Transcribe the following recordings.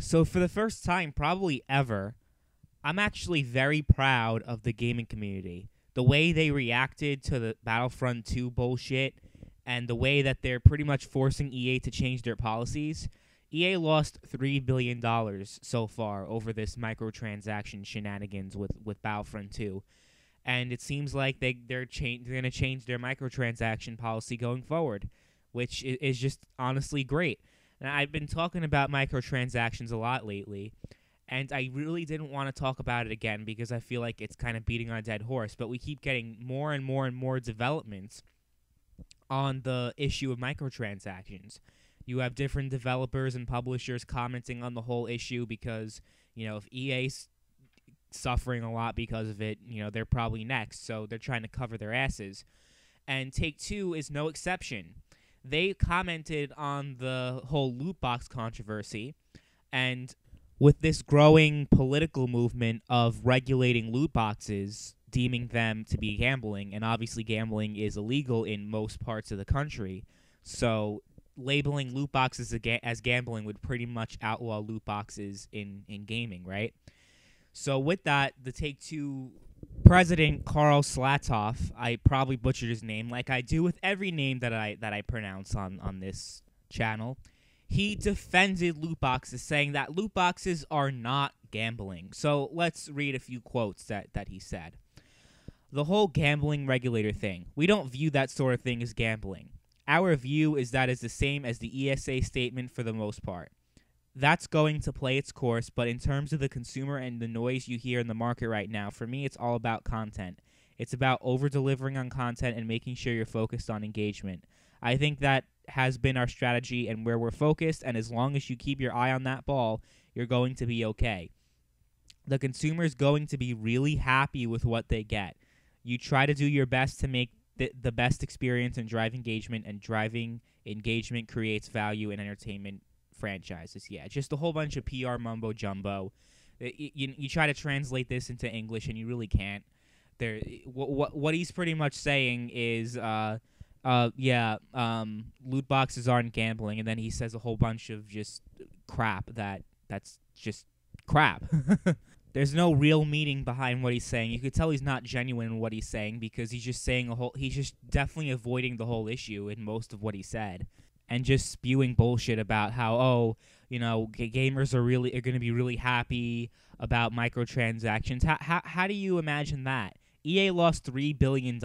So for the first time, probably ever, I'm actually very proud of the gaming community. The way they reacted to the Battlefront 2 bullshit and the way that they're pretty much forcing EA to change their policies. EA lost $3 billion so far over this microtransaction shenanigans with Battlefront 2. And it seems like they're going to change their microtransaction policy going forward, which is just honestly great. And I've been talking about microtransactions a lot lately, and I really didn't want to talk about it again because I feel like it's kind of beating on a dead horse, but we keep getting more and more and more developments on the issue of microtransactions. You have different developers and publishers commenting on the whole issue because, if EA's suffering a lot because of it, they're probably next, so they're trying to cover their asses. And Take-Two is no exception. They commented on the whole loot box controversy, and with this growing political movement of regulating loot boxes, deeming them to be gambling, and obviously gambling is illegal in most parts of the country, so labeling loot boxes as gambling would pretty much outlaw loot boxes in gaming, right? So with that, the Take-Two president, Karl Slatoff, I probably butchered his name like I do with every name that I pronounce on this channel. He defended loot boxes, saying that loot boxes are not gambling. So let's read a few quotes that he said. The whole gambling regulator thing. We don't view that sort of thing as gambling. Our view is that it's the same as the ESA statement for the most part. That's going to play its course, but in terms of the consumer and the noise you hear in the market right now, for me it's all about content. It's about over-delivering on content and making sure you're focused on engagement. I think that has been our strategy and where we're focused, and as long as you keep your eye on that ball, you're going to be okay. The consumer is going to be really happy with what they get. You try to do your best to make the best experience and drive engagement, and driving engagement creates value in entertainment franchises. Yeah, just a whole bunch of PR mumbo jumbo. You try to translate this into English, and you really can't. What he's pretty much saying is, loot boxes aren't gambling, and then he says a whole bunch of just crap that's just crap. There's no real meaning behind what he's saying. You could tell he's not genuine in what he's saying because he's just saying he's just definitely avoiding the whole issue in most of what he said, and just spewing bullshit about how gamers are going to be really happy about microtransactions. How do you imagine that? EA lost $3 billion.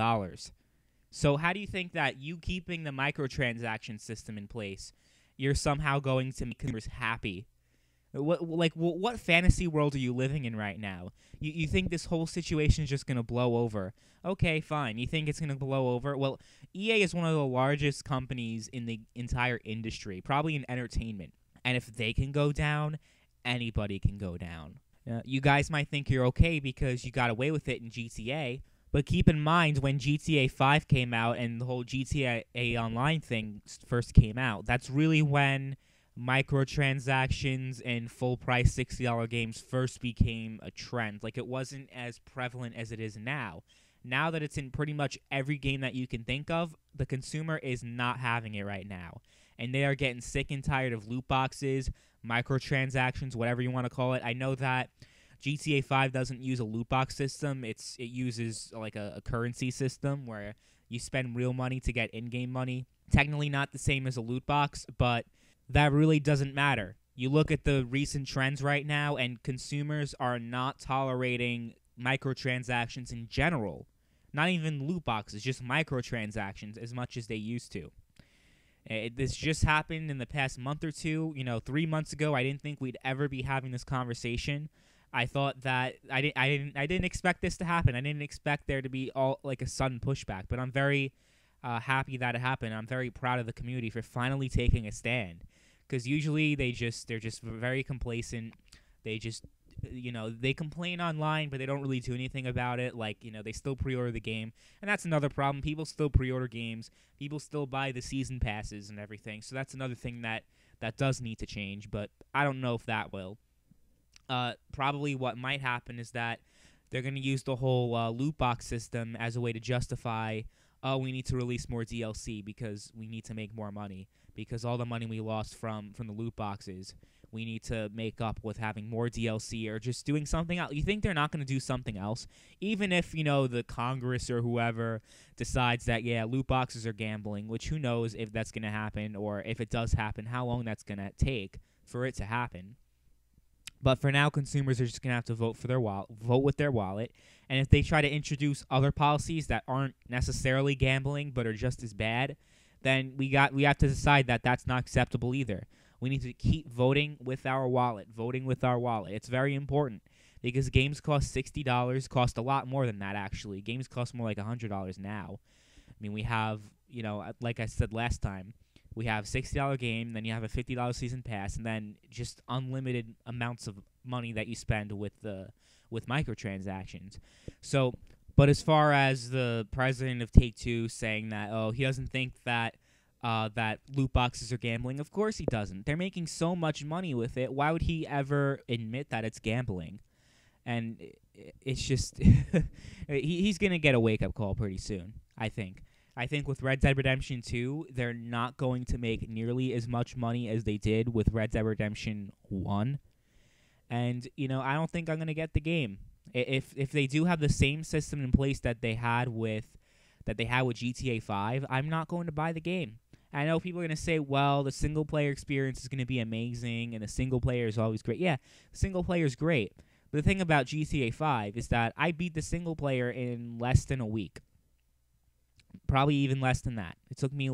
So how do you think that you keeping the microtransaction system in place, you're somehow going to make consumers happy? What fantasy world are you living in right now? You think this whole situation is just going to blow over? Okay, fine. You think it's going to blow over? Well, EA is one of the largest companies in the entire industry, probably in entertainment. And if they can go down, anybody can go down. You guys might think you're okay because you got away with it in GTA, but keep in mind when GTA 5 came out and the whole GTA Online thing first came out, that's really when microtransactions and full-price $60 games first became a trend. Like, it wasn't as prevalent as it is now. Now that it's in pretty much every game that you can think of, the consumer is not having it right now. And they are getting sick and tired of loot boxes, microtransactions, whatever you want to call it. I know that GTA 5 doesn't use a loot box system. It uses like a currency system where you spend real money to get in-game money. Technically not the same as a loot box, but that really doesn't matter. You look at the recent trends right now, and consumers are not tolerating microtransactions in general. Not even loot boxes, just microtransactions as much as they used to. This just happened in the past month or two. 3 months ago, I didn't think we'd ever be having this conversation. I thought that I didn't expect this to happen. I didn't expect there to be all like a sudden pushback. But I'm very happy that it happened. I'm very proud of the community for finally taking a stand. Because usually they're just very complacent. They just they complain online, but they don't really do anything about it. Like, they still pre-order the game. And that's another problem. People still pre-order games. People still buy the season passes and everything. So that's another thing that does need to change. But I don't know if that will. Probably what might happen is that they're going to use the whole loot box system as a way to justify, we need to release more DLC because we need to make more money. Because all the money we lost from the loot boxes, we need to make up with having more DLC or just doing something else. You think they're not going to do something else? Even if, the Congress or whoever decides that, yeah, loot boxes are gambling, which who knows if that's going to happen, or if it does happen, how long that's going to take for it to happen. But for now, consumers are just going to have to vote with their wallet. And if they try to introduce other policies that aren't necessarily gambling but are just as bad, then we have to decide that that's not acceptable either. We need to keep voting with our wallet. It's very important because games cost $60, cost a lot more than that, actually. Games cost more like $100 now. I mean, we have, like I said last time, we have $60 game, then you have a $50 season pass, and then just unlimited amounts of money that you spend with microtransactions. So, but as far as the president of Take-Two saying that, he doesn't think that that loot boxes are gambling, of course he doesn't. They're making so much money with it. Why would he ever admit that it's gambling? And it's just he's gonna get a wake-up call pretty soon, I think. I think with Red Dead Redemption 2, they're not going to make nearly as much money as they did with Red Dead Redemption 1. And, I don't think I'm going to get the game. If they do have the same system in place that they had with GTA 5, I'm not going to buy the game. I know people are going to say, well, the single-player experience is going to be amazing, and the single-player is always great. Yeah, the single-player is great. But the thing about GTA 5 is that I beat the single-player in less than a week. Probably even less than that. It took me,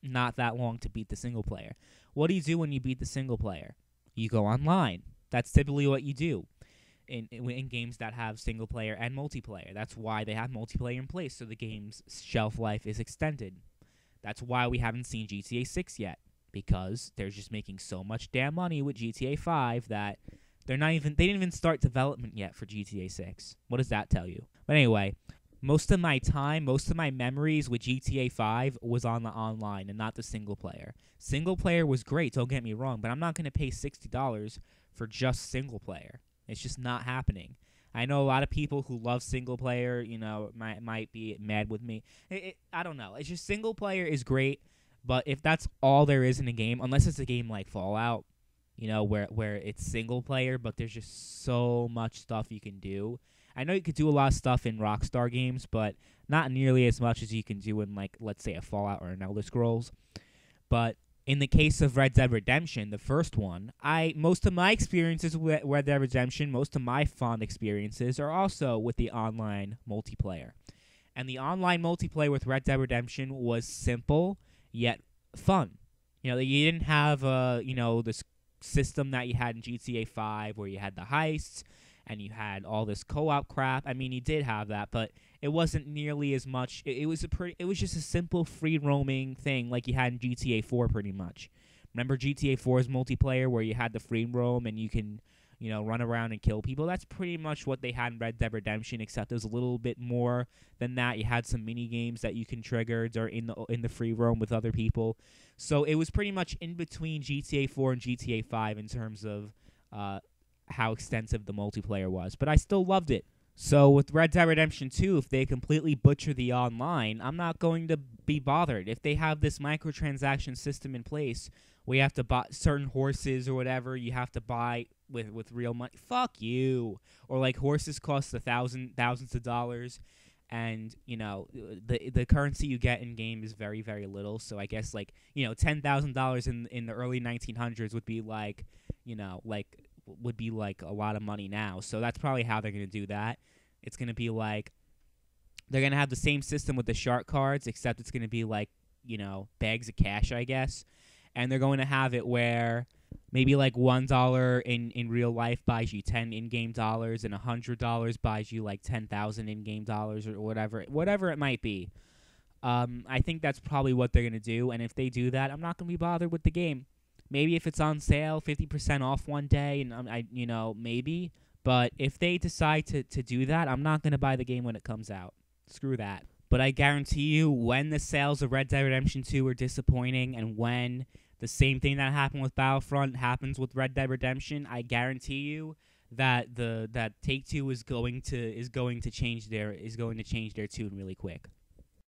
not that long to beat the single player. What do you do when you beat the single player? You go online. That's typically what you do in games that have single player and multiplayer. That's why they have multiplayer in place, so the game's shelf life is extended. That's why we haven't seen GTA 6 yet, because they're just making so much damn money with GTA 5 that they didn't even start development yet for GTA 6. What does that tell you? But anyway, most of my memories with GTA 5 was on the online and not the single player. Single player was great, don't get me wrong, but I'm not going to pay $60 for just single player. It's just not happening. I know a lot of people who love single player, might be mad with me. I don't know. It's just single player is great, but if that's all there is in a game, unless it's a game like Fallout, where it's single player, but there's just so much stuff you can do. I know you could do a lot of stuff in Rockstar games, but not nearly as much as you can do in, let's say, a Fallout or an Elder Scrolls. But in the case of Red Dead Redemption, the first one, most of my experiences with Red Dead Redemption, most of my fond experiences are also with the online multiplayer. And the online multiplayer with Red Dead Redemption was simple, yet fun. You didn't have, this system that you had in GTA 5 where you had the heists, and you had all this co-op crap. I mean, you did have that, but it wasn't nearly as much. It was just a simple free roaming thing like you had in GTA 4 pretty much. Remember GTA 4's multiplayer where you had the free roam and you can, run around and kill people? That's pretty much what they had in Red Dead Redemption, except there's a little bit more than that. You had some mini games that you can trigger in the free roam with other people. So it was pretty much in between GTA 4 and GTA 5 in terms of how extensive the multiplayer was, but I still loved it. So with Red Dead Redemption 2, if they completely butcher the online, I'm not going to be bothered. If they have this microtransaction system in place, we have to buy certain horses or whatever, you have to buy with real money. Fuck you. Or horses cost thousands of dollars, and the currency you get in game is very, very little. So I guess $10,000 in the early 1900s would be a lot of money now. So that's probably how they're going to do that. It's going to be they're going to have the same system with the shark cards, except it's going to be bags of cash, I guess. And they're going to have it where maybe $1 in real life buys you 10 in-game dollars, and $100 buys you 10,000 in-game dollars, or whatever it might be. I think that's probably what they're going to do. And if they do that, I'm not going to be bothered with the game. Maybe if it's on sale, 50% off one day, and maybe. But if they decide to do that, I'm not going to buy the game when it comes out. Screw that. But I guarantee you, when the sales of Red Dead Redemption 2 are disappointing, and when the same thing that happened with Battlefront happens with Red Dead Redemption, I guarantee you that Take-Two is going to change their tune really quick.